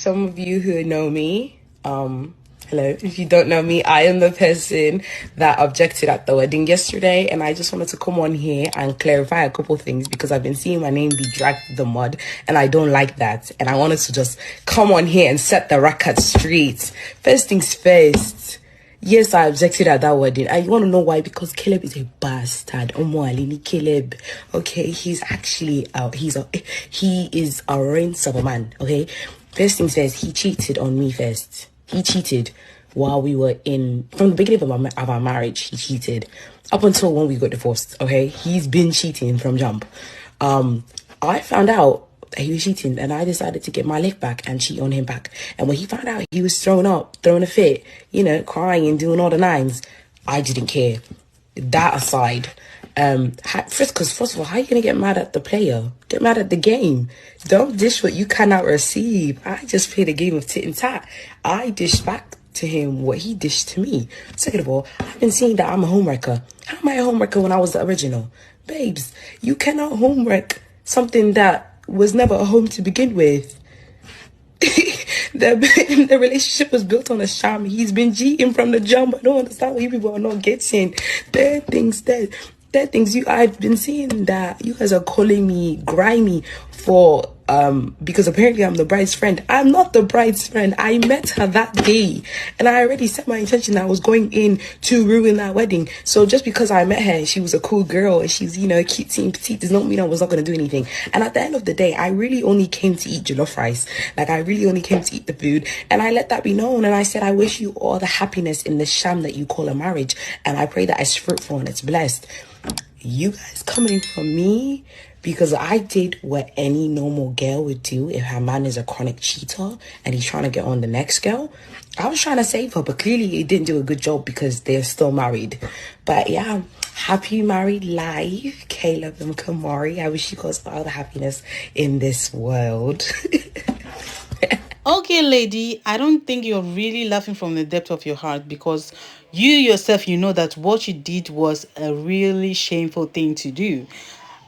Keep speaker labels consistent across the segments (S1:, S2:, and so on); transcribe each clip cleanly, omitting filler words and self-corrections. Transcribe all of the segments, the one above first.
S1: some of you who know me, hello. If you don't know me, I am the person that objected at the wedding yesterday, and I just wanted to come on here and clarify a couple things because I've been seeing my name be dragged through the mud, and I don't like that. And I wanted to just come on here and set the record straight. First things first. Yes, I objected at that wedding. And you want to know why? Because Caleb is a bastard. Caleb. Okay, he's actually he is a rinse of a man. Okay, first things first, he cheated on me first. He cheated while we were from the beginning of our marriage. He cheated up until when we got divorced. Okay, he's been cheating from jump. I found out that he was cheating, and I decided to get my lick back and cheat on him back. And when he found out, he was throwing a fit, crying and doing all the nines. I didn't care. That aside, because first of all, how are you gonna get mad at the player? Get mad at the game. Don't dish what you cannot receive. I just played a game of tit and tat. I dished back to him what he dished to me. Second of all, I've been seeing that I'm a homewrecker. How am I a homewrecker when I was the original? Babes, you cannot homewreck something that was never a home to begin with. The relationship was built on a sham. He's been cheating from the jump. I don't understand why you people are not getting. There are things I've been seeing that you guys are calling me grimy for because apparently I'm the bride's friend. I'm not the bride's friend. I met her that day, and I already set my intention that I was going in to ruin that wedding. So just because I met her and she was a cool girl and she's cutesy and petite does not mean I was not going to do anything. And at the end of the day, I really only came to eat jollof rice. Like, I really only came to eat the food, and I let that be known. And I said, I wish you all the happiness in the sham that you call a marriage, and I pray that it's fruitful and it's blessed. You guys coming from me because I did what any normal girl would do if her man is a chronic cheater and he's trying to get on the next girl. I was trying to save her, but clearly he didn't do a good job because they're still married. But yeah, happy married life, Caleb and Kamari. I wish you guys all the happiness in this world.
S2: Okay, lady, I don't think you're really laughing from the depth of your heart, because you yourself, you know that what you did was a really shameful thing to do.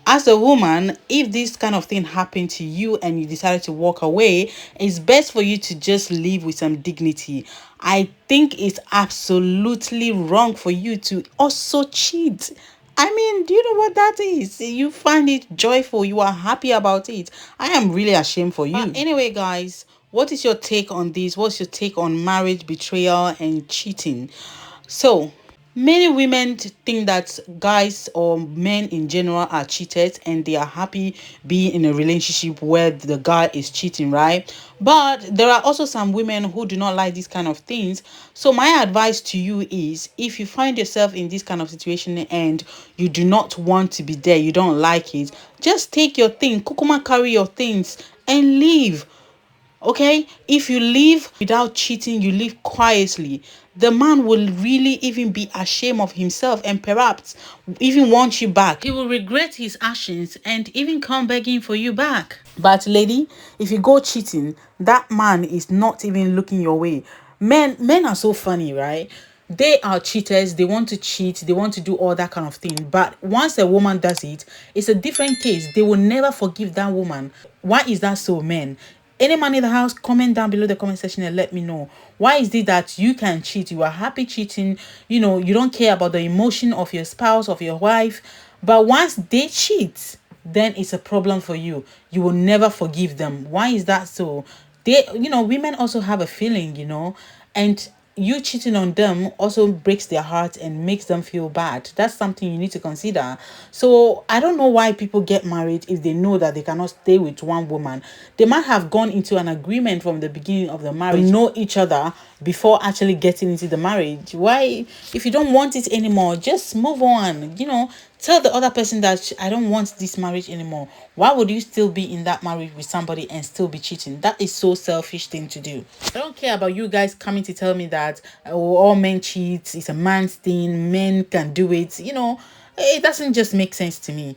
S2: As a woman, if this kind of thing happened to you and you decided to walk away, it's best for you to just leave with some dignity. I think it's absolutely wrong for you to also cheat. I mean, do you know what that is? You find it joyful. You are happy about it. I am really ashamed for you. Anyway, guys, what is your take on this? What's your take on marriage, betrayal, and cheating? So, many women think that guys or men in general are cheated and they are happy being in a relationship where the guy is cheating, right? But there are also some women who do not like these kind of things. So my advice to you is, if you find yourself in this kind of situation and you do not want to be there, you don't like it, just take your thing, kukuma, carry your things and leave. Okay, if you leave without cheating, you leave quietly, the man will really even be ashamed of himself and perhaps even want you back. He will regret his actions and even come begging for you back. But lady, if you go cheating, that man is not even looking your way. Men are so funny, right? They are cheaters. They want to cheat. They want to do all that kind of thing. But once a woman does it, it's a different case. They will never forgive that woman. Why is that so, men? Any man in the house, comment down below the comment section and let me know. Why is it that you can cheat? You are happy cheating. You don't care about the emotion of your spouse, of your wife. But once they cheat, then it's a problem for you. You will never forgive them. Why is that so? Women also have a feeling, and you cheating on them also breaks their heart and makes them feel bad. That's something you need to consider. So I don't know why people get married if they know that they cannot stay with one woman. They might have gone into an agreement from the beginning of the marriage, know each other before actually getting into the marriage. Why, if you don't want it anymore, just move on. Tell the other person that I don't want this marriage anymore. Why would you still be in that marriage with somebody and still be cheating? That is so selfish thing to do. I don't care about you guys coming to tell me that all men cheat. It's a man's thing. Men can do it. It doesn't just make sense to me.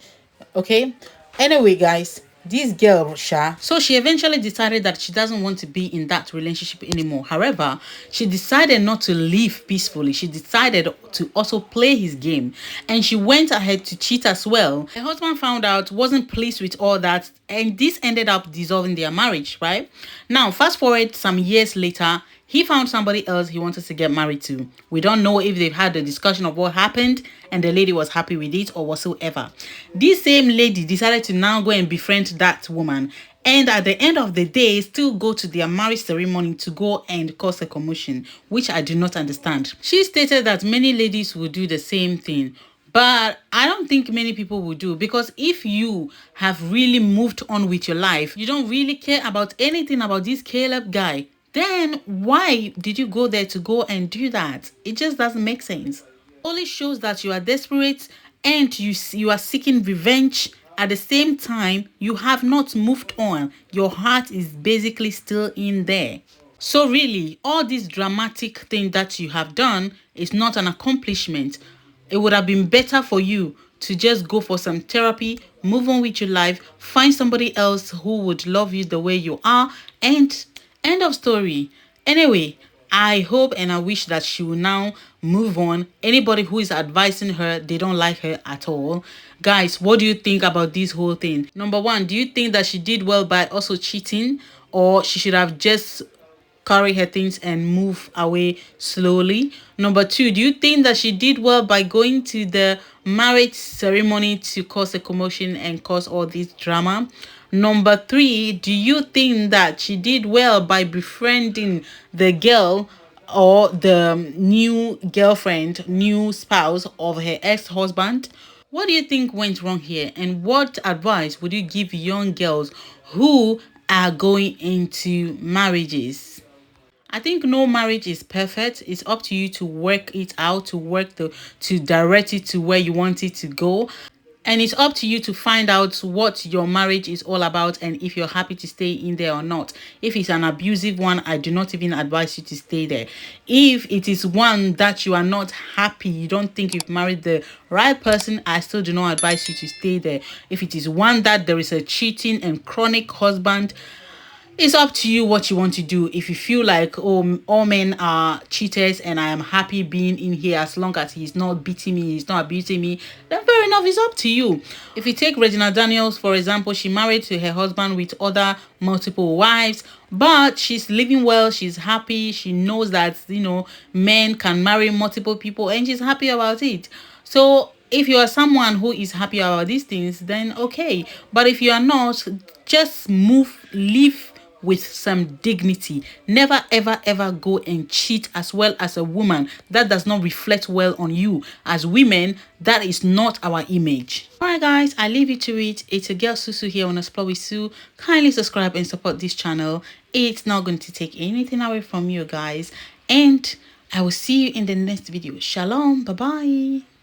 S2: Okay? Anyway, guys, this girl, Sha. So she eventually decided that she doesn't want to be in that relationship anymore. However, she decided not to live peacefully. She decided to also play his game, and she went ahead to cheat as well. Her husband found out, wasn't pleased with all that, and this ended up dissolving their marriage, right? Now, fast forward some years later, he found somebody else he wanted to get married to. We don't know if they've had a discussion of what happened and the lady was happy with it or whatsoever. This same lady decided to now go and befriend that woman, and at the end of the day still go to their marriage ceremony to go and cause a commotion, which I do not understand. She stated that many ladies will do the same thing, but I don't think many people will do, because if you have really moved on with your life, you don't really care about anything about this Caleb guy, then why did you go there to go and do that? It just doesn't make sense. Only shows that you are desperate and you are seeking revenge. At the same time, you have not moved on. Your heart is basically still in there. So really, all this dramatic thing that you have done is not an accomplishment. It would have been better for you to just go for some therapy, move on with your life, find somebody else who would love you the way you are, and end of story. Anyway, I hope and I wish that she will now move on. Anybody who is advising her, they don't like her at all. Guys, what do you think about this whole thing? Number one, do you think that she did well by also cheating, or she should have just carry her things and move away slowly? Number two, do you think that she did well by going to the marriage ceremony to cause a commotion and cause all this drama? Number three, do you think that she did well by befriending the girl or the new girlfriend, new spouse of her ex-husband? What do you think went wrong here? And what advice would you give young girls who are going into marriages? I think no marriage is perfect. It's up to you to work it out, to direct it to where you want it to go. And it's up to you to find out what your marriage is all about and if you're happy to stay in there or not. If it's an abusive one, I do not even advise you to stay there. If it is one that you are not happy, you don't think you've married the right person, I still do not advise you to stay there. If it is one that there is a cheating and chronic husband, it's up to you what you want to do. If you feel like, oh, all men are cheaters and I am happy being in here as long as he's not beating me, he's not abusing me, then fair enough, it's up to you. If you take Regina Daniels, for example, she married to her husband with other multiple wives, but she's living well, she's happy, she knows that, men can marry multiple people and she's happy about it. So if you are someone who is happy about these things, then okay. But if you are not, just live with some dignity. Never ever ever go and cheat as well as a woman. That does not reflect well on you. As women, that is not our image. Alright guys, I leave you to it. It's a girl Susu here on Explore with Sue. Kindly subscribe and support this channel. It's not going to take anything away from you guys. And I will see you in the next video. Shalom. Bye bye.